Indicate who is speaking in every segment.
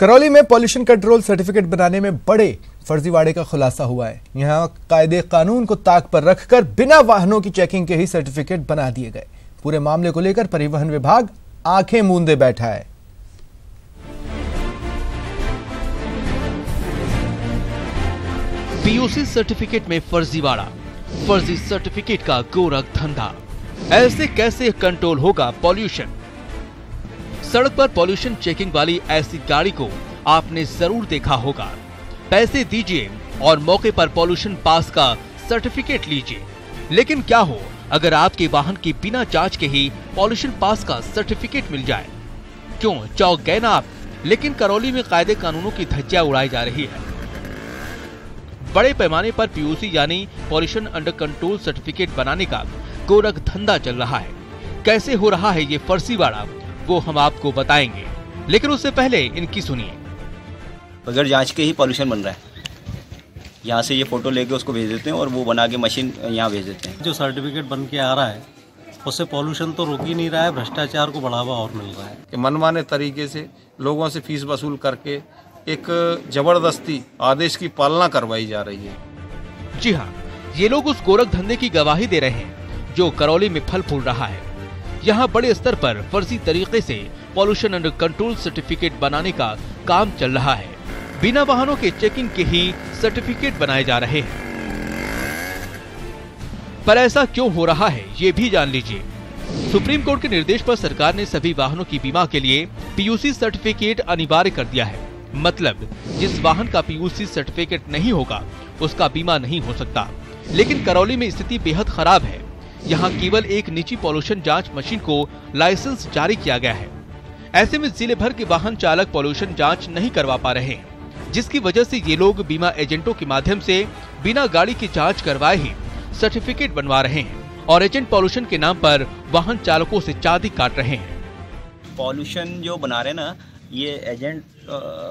Speaker 1: करौली में pollution control certificate बनाने में बड़े फर्जीवाड़े का खुलासा हुआ है। यहां कायदे कानून को ताक पर रखकर बिना वाहनों की चेकिंग के ही सर्टिफिकेट बना दिए गए। पूरे मामले को लेकर परिवहन विभाग आंखें मूंदे बैठा है।
Speaker 2: पीयूसी सर्टिफिकेट में फर्जीवाड़ा, फर्जी सर्टिफिकेट का गोरख धंधा। ऐसे कैसे कंट्रोल होगा पॉल्यूशन? सड़क पर पॉल्यूशन चेकिंग वाली ऐसी गाड़ी को आपने जरूर देखा होगा। पैसे दीजिए और मौके पर पॉल्यूशन पास का सर्टिफिकेट लीजिए। लेकिन क्या हो अगर आपके वाहन की बिना जांच के ही पॉल्यूशन पास का सर्टिफिकेट मिल जाए? क्यों चौंक गए ना आप? लेकिन करौली में कायदे कानूनों की धज्जियां उड़ाई जा रही है। बड़े पैमाने पर पीयूसी यानी पॉल्यूशन अंडर कंट्रोल सर्टिफिकेट बनाने का गोरख धंधा चल रहा है। कैसे हो रहा है ये फर्जीवाड़ा, वो हम आपको बताएंगे, लेकिन उससे पहले इनकी सुनिए।
Speaker 3: बगैर जांच के ही पॉल्यूशन बन रहा है। यहाँ से ये फोटो लेके उसको भेज देते हैं और वो बना के मशीन यहाँ भेज देते हैं।
Speaker 4: जो सर्टिफिकेट बन के आ रहा है उससे पॉल्यूशन तो रोक ही नहीं रहा है, भ्रष्टाचार को बढ़ावा और मिल रहा है
Speaker 5: कि मनमाने तरीके से लोगों से फीस वसूल करके एक जबरदस्ती आदेश की पालना करवाई जा रही है।
Speaker 2: जी हाँ, ये लोग उस गोरख धंधे की गवाही दे रहे हैं जो करौली में फल फूल रहा है। यहाँ बड़े स्तर पर फर्जी तरीके से पॉल्यूशन अंडर कंट्रोल सर्टिफिकेट बनाने का काम चल रहा है। बिना वाहनों के चेकिंग के ही सर्टिफिकेट बनाए जा रहे हैं। पर ऐसा क्यों हो रहा है ये भी जान लीजिए। सुप्रीम कोर्ट के निर्देश पर सरकार ने सभी वाहनों की बीमा के लिए पीयूसी सर्टिफिकेट अनिवार्य कर दिया है। मतलब जिस वाहन का पीयूसी सर्टिफिकेट नहीं होगा उसका बीमा नहीं हो सकता। लेकिन करौली में स्थिति बेहद खराब है। यहाँ केवल एक निजी पॉल्यूशन जांच मशीन को लाइसेंस जारी किया गया है। ऐसे में जिले भर के वाहन चालक पॉल्यूशन जांच नहीं करवा पा रहे हैं, जिसकी वजह से ये लोग बीमा एजेंटों के माध्यम से बिना गाड़ी की जांच करवाए ही सर्टिफिकेट बनवा रहे हैं और एजेंट पॉल्यूशन के नाम पर वाहन चालकों से चांदी काट रहे हैं।
Speaker 3: पॉल्यूशन जो बना रहे ना, ये एजेंट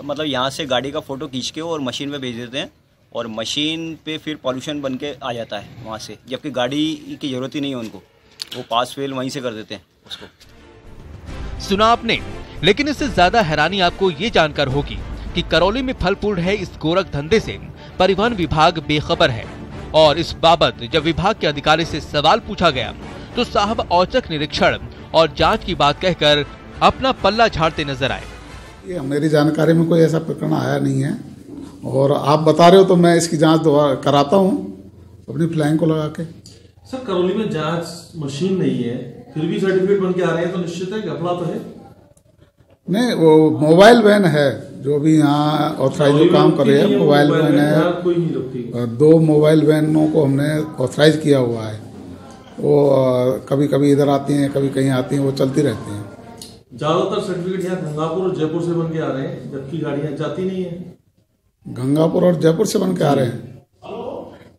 Speaker 3: मतलब यहाँ से गाड़ी का फोटो खींच के और मशीन में भेज देते हैं और मशीन पे फिर पॉल्यूशन बन के आ जाता है वहाँ से, जबकि गाड़ी की जरूरत ही नहीं है उनको। वो पास फेल वहीं से कर देते हैं उसको।
Speaker 2: सुना आपने, लेकिन इससे ज्यादा हैरानी आपको ये जानकर होगी कि करौली में फल फूल रहे इस गोरख धंधे से परिवहन विभाग बेखबर है। और इस बाबत जब विभाग के अधिकारी से सवाल पूछा गया तो साहब औचक निरीक्षण और जांच की बात कहकर अपना पल्ला झाड़ते नजर आए।
Speaker 6: ये मेरी जानकारी में कोई ऐसा प्रकरण आया नहीं है और आप बता रहे हो तो मैं इसकी जांच दोबारा कराता हूँ अपनी फ्लाइंग को लगा के।
Speaker 7: सर, करौली में जांच मशीन नहीं है फिर भी सर्टिफिकेट बन के आ रहे हैं तो निश्चित है घपला तो है। नहीं, वो मोबाइल वैन है जो भी यहाँ ऑथराइज काम कर रही है। मोबाइल वैन है, कोई नहीं रुकती। 2 मोबाइल वैनों को हमने ऑथराइज किया हुआ है। वो कभी कभी इधर आती हैं, कभी कहीं आती हैं, वो चलती रहती हैं। ज्यादातर सर्टिफिकेट यहाँ गंगापुर और जयपुर से बन के आ रहे हैं, जबकि गाड़ियाँ जाती नहीं है।
Speaker 6: गंगापुर और जयपुर से बन के आ रहे हैं,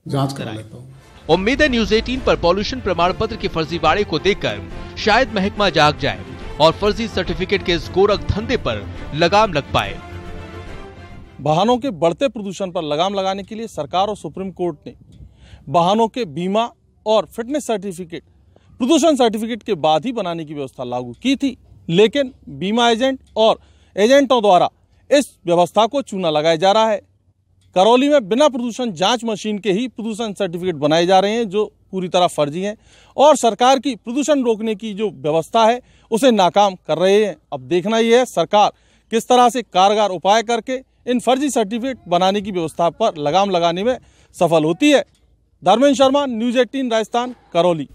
Speaker 6: जांच करा लेता हूँ।
Speaker 2: उम्मीद है न्यूज़ 18 पर पॉल्यूशन प्रमाण पत्र के फर्जीवाड़े को देखकर शायद महकमा जाग जाए और फर्जी सर्टिफिकेट के इस गोरख धंधे पर लगाम लग पाए।
Speaker 4: वाहनों के बढ़ते प्रदूषण पर लगाम लगाने के लिए सरकार और सुप्रीम कोर्ट ने वाहनों के बीमा और फिटनेस सर्टिफिकेट प्रदूषण सर्टिफिकेट के बाद ही बनाने की व्यवस्था लागू की थी। लेकिन बीमा एजेंट और एजेंटों द्वारा इस व्यवस्था को चूना लगाया जा रहा है। करौली में बिना प्रदूषण जांच मशीन के ही प्रदूषण सर्टिफिकेट बनाए जा रहे हैं जो पूरी तरह फर्जी हैं और सरकार की प्रदूषण रोकने की जो व्यवस्था है उसे नाकाम कर रहे हैं। अब देखना ही है सरकार किस तरह से कारगर उपाय करके इन फर्जी सर्टिफिकेट बनाने की व्यवस्था पर लगाम लगाने में सफल होती है। धर्मेंद्र शर्मा, न्यूज़ 18 राजस्थान, करौली।